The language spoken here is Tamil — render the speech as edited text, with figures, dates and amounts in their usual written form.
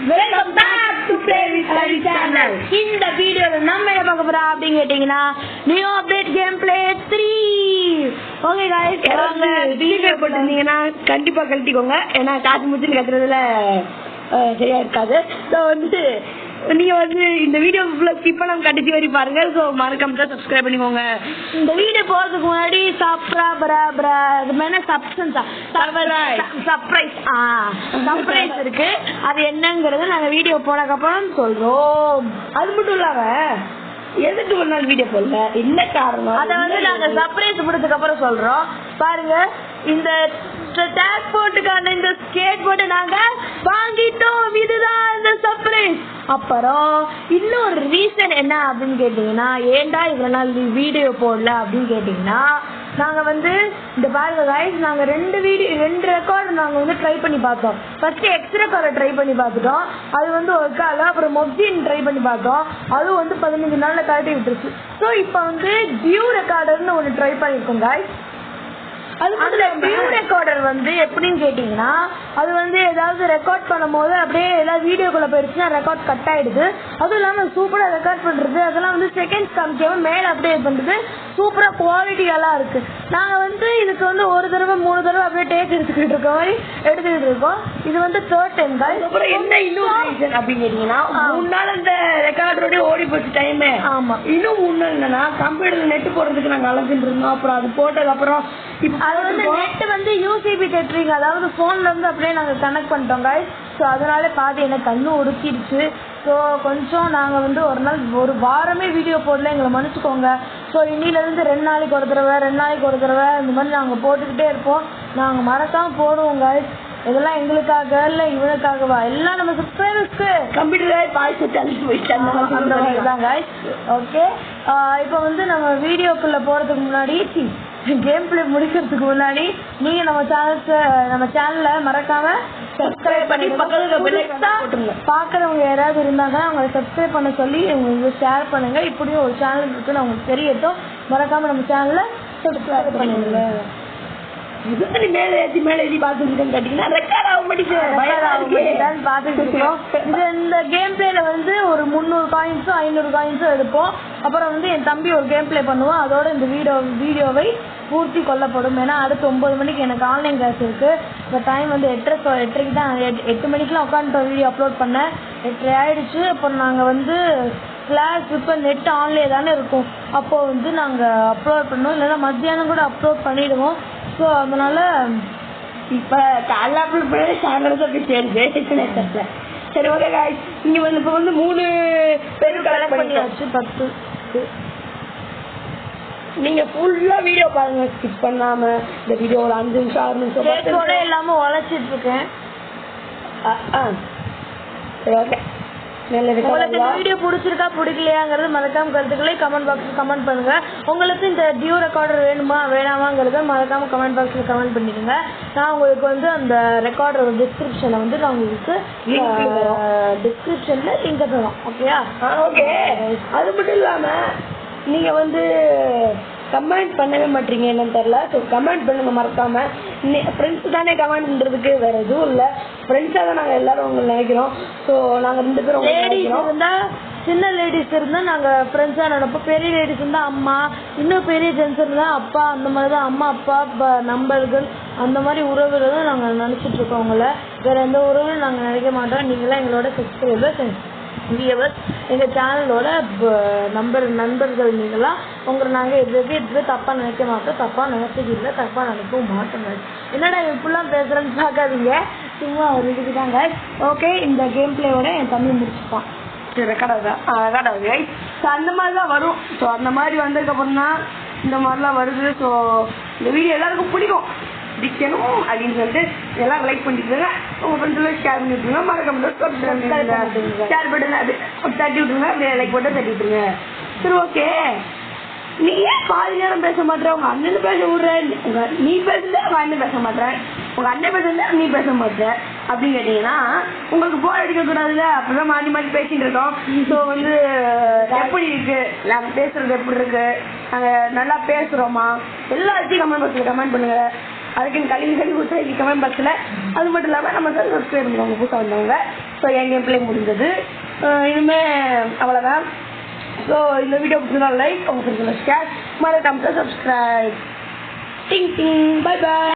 Welcome back to play with Hari channel. இந்த வீடியோல நம்ம என்ன பார்க்க போறோம் அப்படினு கேட்டிங்கனா new update game play 3. Okay guys, யாராவது வீடியோ போட்டுருந்தீங்கன்னா கண்டிப்பா கழட்டிக்கோங்க. ஏன்னா காசு முச்சின்னு கத்துறதுல சரியா இருக்காது. ஸோ வந்து நீங்க வந்து இந்த வீடியோ ஸ்கிப் பண்ணாம கடைசி வரை பாருங்க. ஸோ மறக்காம சப்ஸ்கிரைப் பண்ணிக்கோங்க. இந்த வீடியோ போறதுக்கு முன்னாடி சர்ப்ரைஸ் இருக்கு. அது என்னங்கறத நாங்க வீடியோ போனதுக்கு அப்புறம் சொல்றோம். அது மட்டும் இல்லாம எதுக்கு ஒரு நாள் வீடியோ போடல, என்ன காரணம், அத வந்து நாங்க சர்ப்ரைஸ் முடிச்சதுக்கு அப்புறம் சொல்றோம். பாருங்க, இந்த டேக் போர்டுக்கான இந்த ஸ்கேட் போர்டு நாங்க வாங்கிட்டோம். இதுதான் இந்த சர்ப்ரைஸ். அப்புறம் இன்னொரு ரீசன் என்ன அப்படின்னு கேட்டீங்கன்னா, ஏன்டா இவ்வளவு நாள் வீடியோ போடல அப்படின்னு கேட்டீங்கன்னா, நாங்க வந்து இந்த பாருங்க गाइस, நாங்க ரெண்டு ரெக்கார்டு நாங்க வந்து ட்ரை பண்ணி பார்த்தோம். ஃபர்ஸ்ட் எக்ஸ் ரெக்கார்டர் ட்ரை பண்ணி பார்த்துட்டோம், அது வந்து ஒர்க் ஆகல. அப்புறம் மொப்ஜின் ட்ரை பண்ணி பார்த்தோம், அது வந்து 15 நாள்ல கழட்டி விட்டுருச்சு. ஸோ இப்போ வந்து டியூ ரெக்கார்டர்னு ஒன்று ட்ரை பண்ணிருக்கோம் गाइस. அதுல டியூ ரெக்கார்டர் வந்து எப்படின்னு கேட்டீங்கன்னா, அது வந்து ஏதாவது ரெக்கார்ட் பண்ணும் போது அப்படியே ஏதாவது வீடியோக்குள்ள போயிடுச்சுன்னா ரெக்கார்ட் கட் ஆயிடுது. அதுவும் இல்லாம சூப்பரா ரெக்கார்ட் பண்றது, அதெல்லாம் வந்து செகண்ட்ஸ் காமிக்காம மேல அப்படியே பண்றது சூப்பரா குவாலிட்டியெல்லாம் இருக்கு. நாங்க வந்து இதுக்கு வந்து ஒரு தடவை 3 தடவை அப்படியே டேக் எடுத்துக்கிட்டு இருக்கோம். இது வந்து 3rd டைம் தான். அப்புறம் என்ன இன்னொரு ரீசன் அப்படின்னு கேட்டீங்கன்னா, 3 நாள் அந்த ரெக்கார்டரோட ஓடி போச்சு டைம். ஆமா, இன்னும் 3 நாள் என்னன்னா கம்ப்யூட்டர்ல நெட் போடுறதுக்கு நாங்க அழைச்சிட்டு இருந்தோம். அப்புறம் அது போட்டதுக்கு அப்புறம் அது வந்து நெட் வந்து யூசிபி டெட்ரிங், அதாவது போன்ல இருந்து அப்படியே நாங்க கனெக்ட் பண்ணிட்டோம் गाइस. ஸோ அதனால பாதி எனக்கு கண்ணு உடுக்கிடுச்சு. ஸோ கொஞ்சம் நாங்கள் வந்து ஒரு வாரமே வீடியோ போடல, எங்களை மன்னிச்சுக்கோங்க. ஸோ இன்னிலேருந்து 2 நாளைக்கு ஒரு தடவை இந்த மாதிரி நாங்கள் போட்டுக்கிட்டே இருப்போம். நாங்கள் மறக்காமல் போடுவோம் गाइस. இதெல்லாம் எங்களுக்காக இல்லை இவனுக்காகவா, எல்லாம் நம்ம சப்ஸ்கிரைபர்ஸ்க்கு கம்ப்யூட்டர் தான் गाइस. ஓகே, இப்போ வந்து நம்ம வீடியோக்குள்ளே போகிறதுக்கு முன்னாடி கேம் பிளே முடிக்கிறதுக்கு முன்னாடி நீங்க நம்ம சேனலை மறக்காம சப்ஸ்கிரைப் பண்ணி பாக்குறவங்க யாராவது இருந்தாங்க அவங்களை சப்ஸ்கிரைப் பண்ண சொல்லி உங்களுக்கு ஷேர் பண்ணுங்க. இப்படியும் ஒரு சேனல் இருக்குன்னு அவங்களுக்கு தெரியட்டும். மறக்காம நம்ம சேனலை சப்ஸ்கிரைப் பண்ணுங்க. மேல ஏற்றி பாத்துக்கிட்டோம் கேட்டீங்கன்னா ரெக்கார்ட் ஆக மாட்டேங்குது பாத்துட்டு இருக்கோம். இந்த கேம் பிளேல வந்து ஒரு 300 காயின்ஸோ 500 காயின்ஸோ எடுப்போம். அப்புறம் வந்து என் தம்பி ஒரு கேம் பிளே பண்ணுவோம். அதோட இந்த வீடியோவை பூர்த்தி கொல்லப்படும். ஏன்னா அடுத்து 9 மணிக்கு எனக்கு ஆன்லைன் கிளாஸ் இருக்கு. இப்போ டைம் வந்து 8:30 தான். 8 மணிக்கெலாம் உட்காந்து வீடியோ அப்லோட் பண்ணேன். 8:30 ஆயிடுச்சு. அப்புறம் நாங்கள் வந்து கிளாஸ் இப்போ நெட் ஆன்லேயே தானே இருக்கும். அப்போ வந்து நாங்கள் அப்லோட் பண்ணுவோம், இல்லைன்னா மத்தியானம் கூட அப்லோட் பண்ணிடுவோம். ஸோ அதனால இப்போ காலைல அப்லோட் பண்ணி சாயந்தரம் தான் போய் சேருது. சரி ஓகே गाइस, இங்கே வந்து இப்போ வந்து 3 பேர் கலெக்ட் பண்ணியாச்சு. 10 நீங்க ஃபுல்லா வீடியோ பாருங்க, ஸ்கிப் பண்ணாம. இந்த வீடியோ ஒரு 5 நிமிஷம் 6 நிமிஷம் எல்லாமே உழைச்சிட்டு இருக்கேன். சரி ஓகே, உங்களுக்கு வீடியோ பிடிச்சிருக்கா பிடிக்கலையாங்கிறது மறக்காம கருத்துக்களை கமெண்ட் பாக்ஸ்ல கமெண்ட் பண்ணுங்க. உங்களுக்கு இந்த டியூ ரெக்கார்டர் வேணுமா வேணாமாங்கிறத மறக்காம கமெண்ட் பாக்ஸ்ல கமெண்ட் பண்ணிடுங்க. நான் உங்களுக்கு வந்து அந்த ரெக்கார்டர் டிஸ்கிரிப்ஷனை வந்து நான் உங்களுக்கு டிஸ்கிரிப்ஷன்ல லிங்க் தரோம். ஓகேயா? ஓகே, அது மட்டும் இல்லாம நீங்க வந்து கமெண்ட் பண்ணவே மாட்டீங்க, என்னன்னு தெரியல. ஸோ கமெண்ட் பண்ணுங்க மறக்காம. ஃப்ரெண்ட்ஸ் தானே கமெண்ட் பண்றதுக்கு, வேற எதுவும் இல்லை. ஃப்ரெண்ட்ஸாக தான் நாங்கள் எல்லாரும் உங்களை நினைக்கிறோம். ஸோ நாங்கள் 2 பேரும் லேடிஸ் இருந்தால், சின்ன லேடிஸ் இருந்தால் நாங்கள் ஃப்ரெண்ட்ஸாக நினைப்போம். பெரிய லேடிஸ் இருந்தால் அம்மா, இன்னும் பெரிய ஜென்ஸ் இருந்தால் அப்பா, அந்த மாதிரி தான் அம்மா அப்பா நண்பர்கள் அந்த மாதிரி உறவுகள் தான் நாங்கள் நினச்சிட்டு இருக்கோம். உங்களை வேற எந்த உறவுகளும் நாங்கள் நினைக்க மாட்டோம். நீங்களாம் எங்களோட சப்ஸ்கிரைபர்ஸ், வியூவர்ஸ், எங்கள் சேனலோட நண்பர்கள். நீங்களாம் உங்களை நாங்கள் எதுவுமே தப்பாக நினைக்க மாட்டோம். தப்பாக நினைச்சது இல்லை, தப்பாக நினைக்கவும் மாட்டோங்க. என்னடா இப்படிலாம் பேசுகிறேன்னு பார்க்காதீங்க, சும்மா ஒரு இதுக்கு தாங்க. ஓகே, இந்த கேம் பிளேயோட என் தம்பி முடிச்சுப்பான். ரெக்கார்ட் ஆகுது. ஸோ அந்த மாதிரி தான் வரும். ஸோ அந்த மாதிரி வந்ததுக்கப்புறம் தான் இந்த மாதிரிலாம் வருது. ஸோ இந்த வீடியோ எல்லாருக்கும் பிடிக்கணும் அப்படின்னு சொல்லிட்டு எல்லாம் லைக் பண்ணிட்டுருங்க. உங்க ஃப்ரெண்ட்ஸ் ஷேர் பண்ணி விட்டுருங்க. மறக்காம ஷேர் பட்டன் அது தட்டி விட்டுருங்க. அப்படியே லைக் போட்டு தட்டி விட்டுருங்க. சரி ஓகே, நீ ஏன் பாதி நேரம் பேச மாட்டேற? உங்க அண்ணன் பேச விடுற, நீ பேசுல உங்க அண்ணன் பேச மாட்டேன், உங்க அண்ணன் பேசுல நீ பேச மாட்டேற அப்படின்னு கேட்டீங்கன்னா உங்களுக்கு போர் அடிக்க கூடாதுல்ல. அப்படிதான் மாறி மாறி பேசிட்டு இருக்கோம். ஸோ வந்து எப்படி இருக்கு, நாங்க பேசுறது எப்படி இருக்கு, நாங்க நல்லா பேசுறோமா, எல்லாத்தையும் கமெண்ட் பாக்ஸ்ல கமெண்ட் பண்ணுங்க. அதுக்கு கல்வி கொடுத்து கமெண்ட் பாக்ஸ்ல. அது மட்டும் இல்லாம நம்ம சப்ஸ்கிரைப் பண்ணுவாங்க புதுசாக வந்தவங்க. ஸோ என் கேம் பிளே முடிஞ்சது. இனிமே அவ்வளோதான். ஸோ இந்த வீடியோ பிடிச்சா லைக், உங்க ஃப்ரெண்ட்ஸ் ஷேர், மறக்காம சப்ஸ்கிரைப். Ding ding. பை பாய்.